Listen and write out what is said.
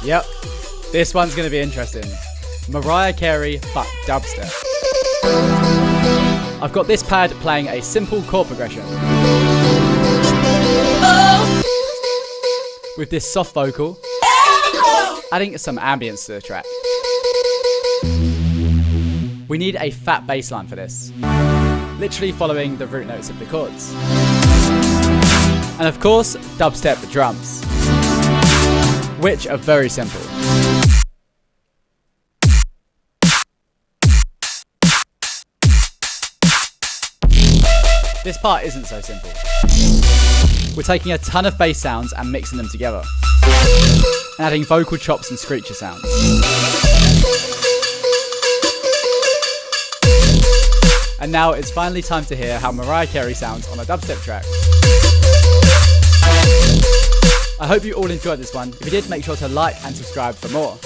Yep, this one's going to be interesting. Mariah Carey, but dubstep. I've got this pad playing a simple chord progression, with this soft vocal, adding some ambience to the track. We need a fat bass line for this, literally following the root notes of the chords. And of course, dubstep drums, which are very simple. This part isn't so simple. We're taking a ton of bass sounds and mixing them together, and adding vocal chops and screecher sounds. And now it's finally time to hear how Mariah Carey sounds on a dubstep track. I hope you all enjoyed this one. If you did, make sure to like and subscribe for more.